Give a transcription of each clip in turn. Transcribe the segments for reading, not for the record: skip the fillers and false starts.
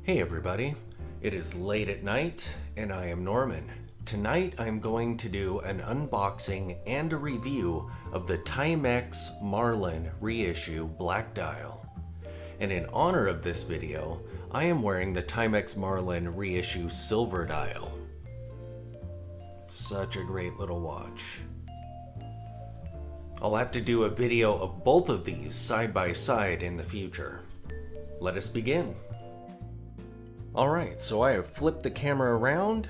Hey everybody, it is late at night and I am Norman. Tonight I'm going to do an unboxing and a review of the Timex Marlin Reissue Black dial. And in honor of this video, I am wearing the Timex Marlin Reissue Silver dial. Such a great little watch. I'll have to do a video of both of these side by side in the future. Let us begin. Alright, so I have flipped the camera around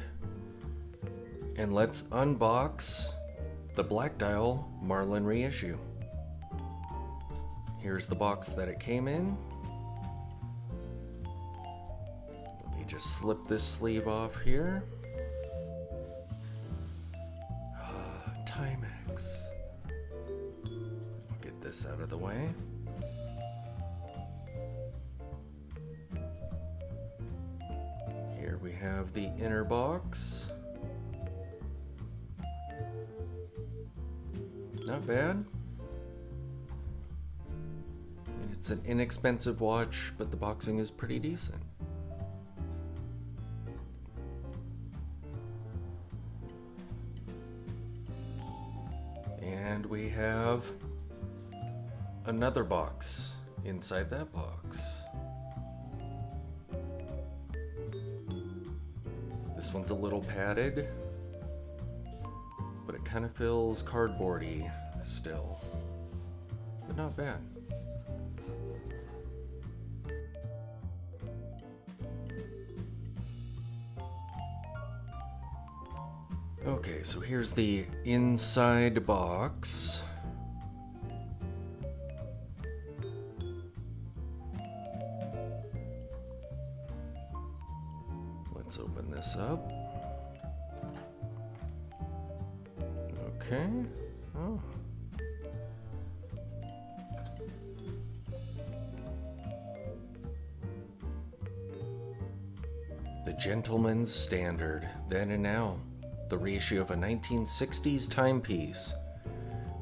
and let's unbox the Black dial Marlin Reissue. Here's the box that it came in. Let me just slip this sleeve off here. Timex. I'll get this out of the way. Here we have the inner box. Not bad. It's an inexpensive watch, but the boxing is pretty decent. And we have another box inside that box. This one's a little padded, but it kind of feels cardboardy still, but not bad. Okay, so here's the inside box. Let's open this up. Okay. Oh. The Gentleman's Standard, then and now. The reissue of a 1960s timepiece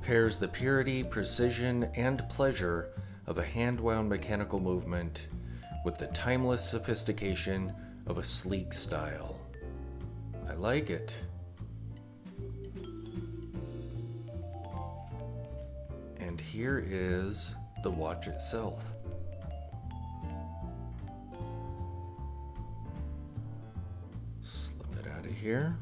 pairs the purity, precision, and pleasure of a hand-wound mechanical movement with the timeless sophistication of a sleek style. I like it. And here is the watch itself. Slip it out of here.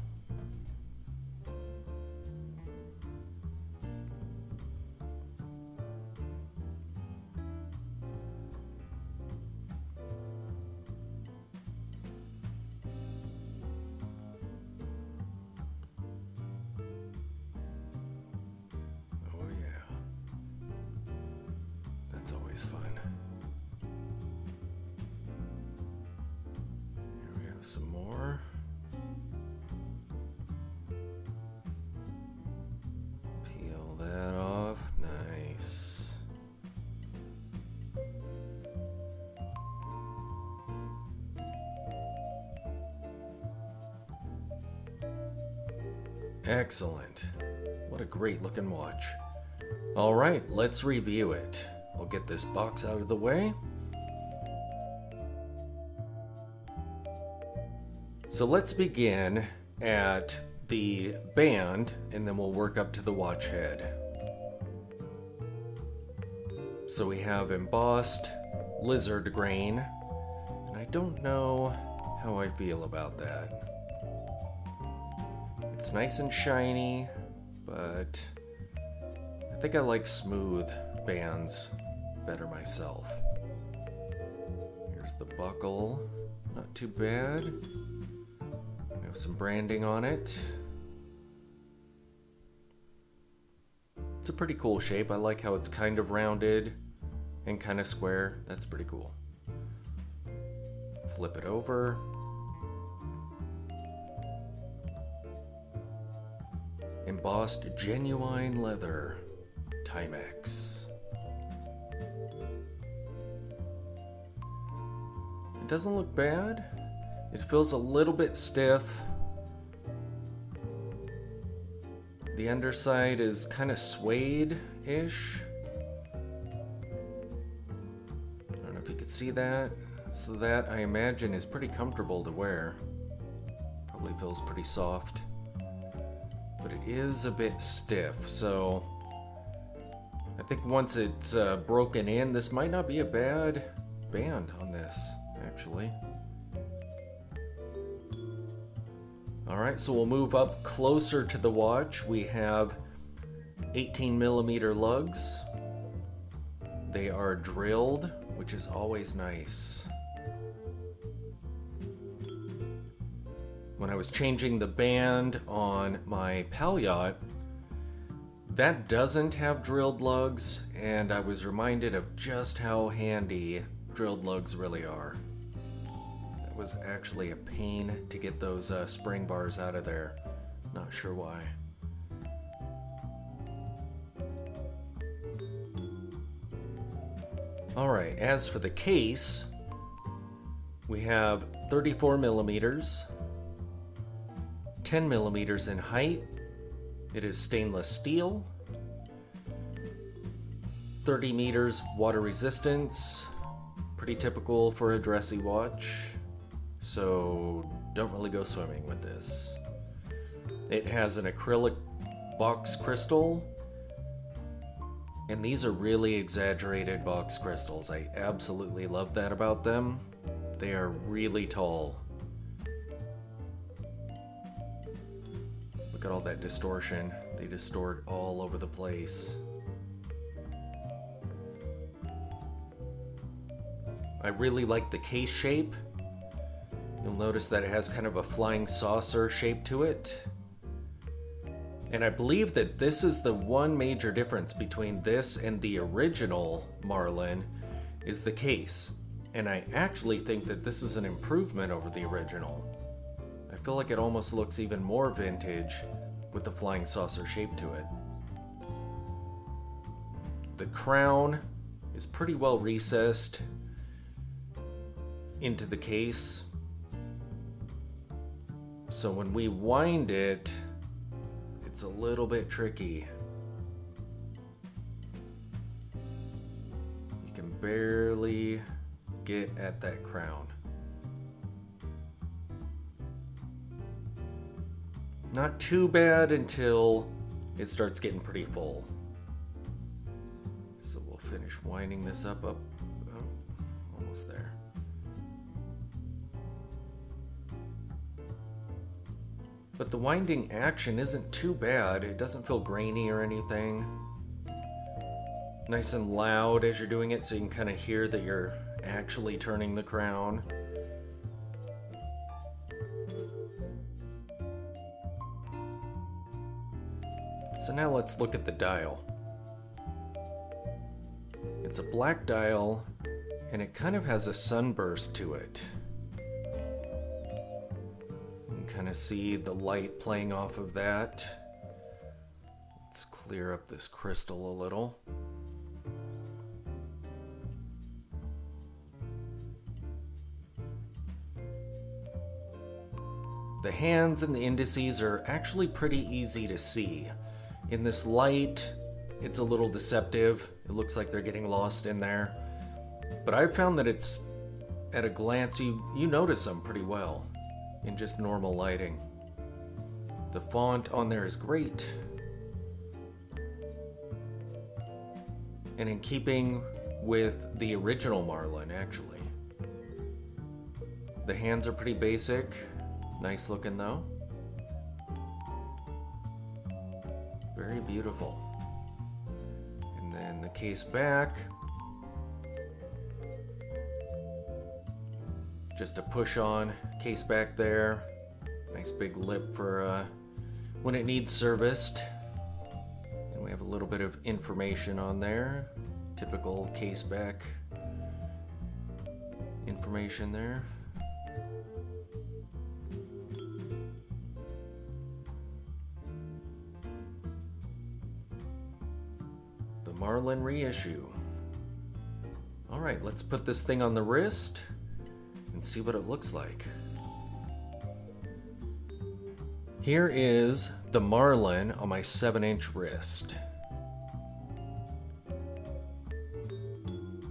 Fun. Here we have some more. Peel that off. Nice. Excellent. What a great looking watch. All right, let's review it. I'll get this box out of the way. So let's begin at the band and then we'll work up to the watch head. So we have embossed lizard grain, and I don't know how I feel about that. It's nice and shiny, but I think I like smooth bands better myself. Here's the buckle, not too bad. We have some branding on it. It's a pretty cool shape. I like how it's kind of rounded and kind of square. That's pretty cool. Flip it over. Embossed genuine leather, Timex. It doesn't look bad. It feels a little bit stiff. The underside is kind of suede-ish. I don't know if you could see that. So that, I imagine, is pretty comfortable to wear. Probably feels pretty soft. But it is a bit stiff, so I think once it's broken in, this might not be a bad band on this, actually. Alright, so we'll move up closer to the watch. We have 18mm lugs. They are drilled, which is always nice. When I was changing the band on my Palliot, that doesn't have drilled lugs, and I was reminded of just how handy drilled lugs really are. That was actually a pain to get those spring bars out of there. Not sure why. Alright, as for the case, we have 34mm, 10mm in height. It is stainless steel, 30 meters water resistance, pretty typical for a dressy watch, so don't really go swimming with this. It has an acrylic box crystal, and these are really exaggerated box crystals. I absolutely love that about them. They are really tall. Look at all that distortion. They distort all over the place. I really like the case shape. You'll notice that it has kind of a flying saucer shape to it. And I believe that this is the one major difference between this and the original Marlin is the case. And I actually think that this is an improvement over the original. I feel like it almost looks even more vintage with the flying saucer shape to it. The crown is pretty well recessed into the case. So when we wind it, it's a little bit tricky. You can barely get at that crown. Not too bad until it starts getting pretty full. So we'll finish winding this up. Oh, almost there. But the winding action isn't too bad. It doesn't feel grainy or anything. Nice and loud as you're doing it, so you can kind of hear that you're actually turning the crown. So now let's look at the dial. It's a black dial, and it kind of has a sunburst to it. You can kind of see the light playing off of that. Let's clear up this crystal a little. The hands and the indices are actually pretty easy to see. In this light, it's a little deceptive. It looks like they're getting lost in there. But I've found that it's, at a glance, you notice them pretty well in just normal lighting. The font on there is great. And in keeping with the original Marlin, actually. The hands are pretty basic. Nice looking though. Very beautiful. And then the case back. Just a push on case back there. Nice big lip for when it needs serviced. And we have a little bit of information on there. Typical case back information there. Marlin Reissue. Alright, let's put this thing on the wrist and see what it looks like. Here is the Marlin on my 7-inch wrist.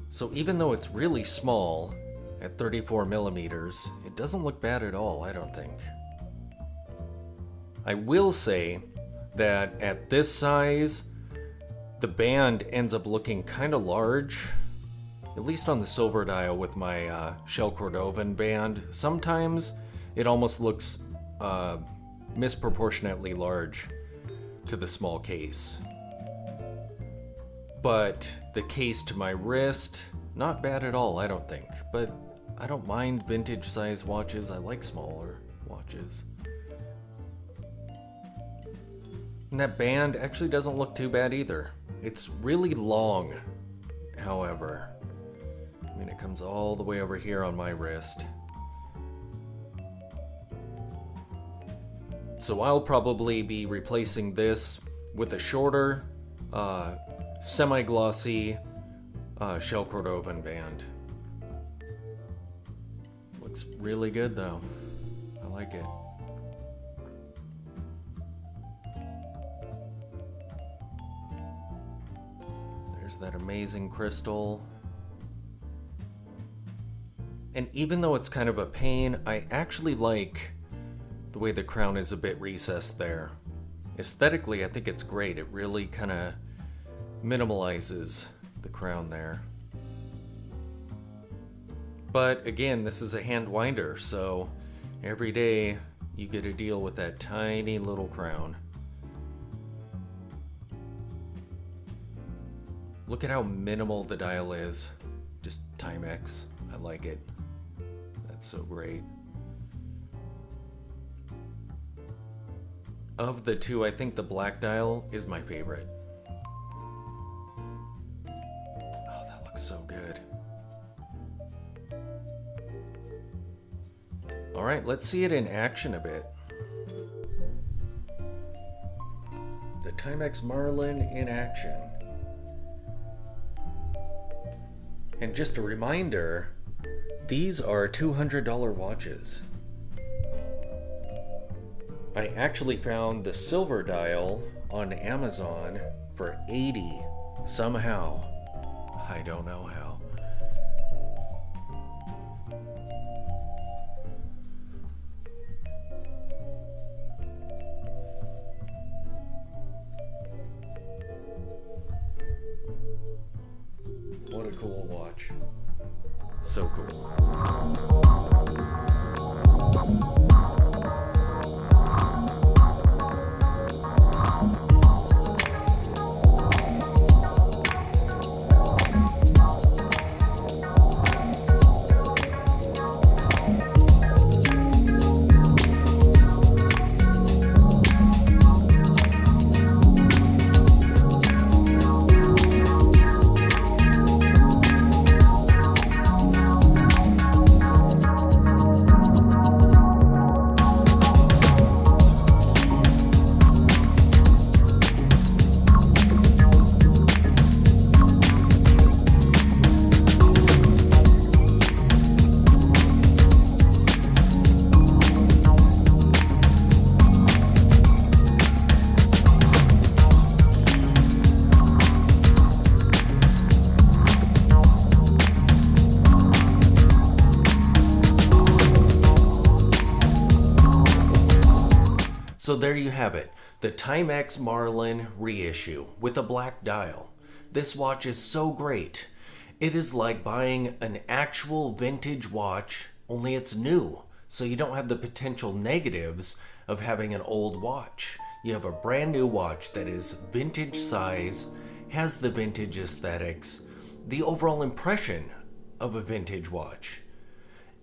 So even though it's really small, at 34 millimeters. It doesn't look bad at all, I don't think. I will say that at this size, the band ends up looking kind of large, at least on the silver dial with my Shell Cordovan band. Sometimes it almost looks misproportionately large to the small case. But the case to my wrist, not bad at all, I don't think. But I don't mind vintage size watches. I like smaller watches. And that band actually doesn't look too bad either. It's really long, however. I mean, it comes all the way over here on my wrist. So I'll probably be replacing this with a shorter, semi-glossy Shell Cordovan band. Looks really good though. I like it. There's that amazing crystal. And even though it's kind of a pain, I actually like the way the crown is a bit recessed there. Aesthetically, I think it's great. It really kind of minimalizes the crown there. But again, this is a hand winder, so every day you get to deal with that tiny little crown. Look at how minimal the dial is. Just Timex. I like it. That's so great. Of the two, I think the black dial is my favorite. Oh, that looks so good. All right, let's see it in action a bit. The Timex Marlin in action. And just a reminder, these are $200 watches. I actually found the silver dial on Amazon for $80 somehow. I don't know how. What a cool watch. So cool. So there you have it, the Timex Marlin Reissue with a black dial. This watch is so great. It is like buying an actual vintage watch, only it's new, so you don't have the potential negatives of having an old watch. You have a brand new watch that is vintage size, has the vintage aesthetics, the overall impression of a vintage watch,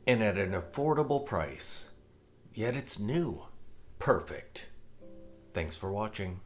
and at an affordable price. Yet it's new. Perfect. Thanks for watching.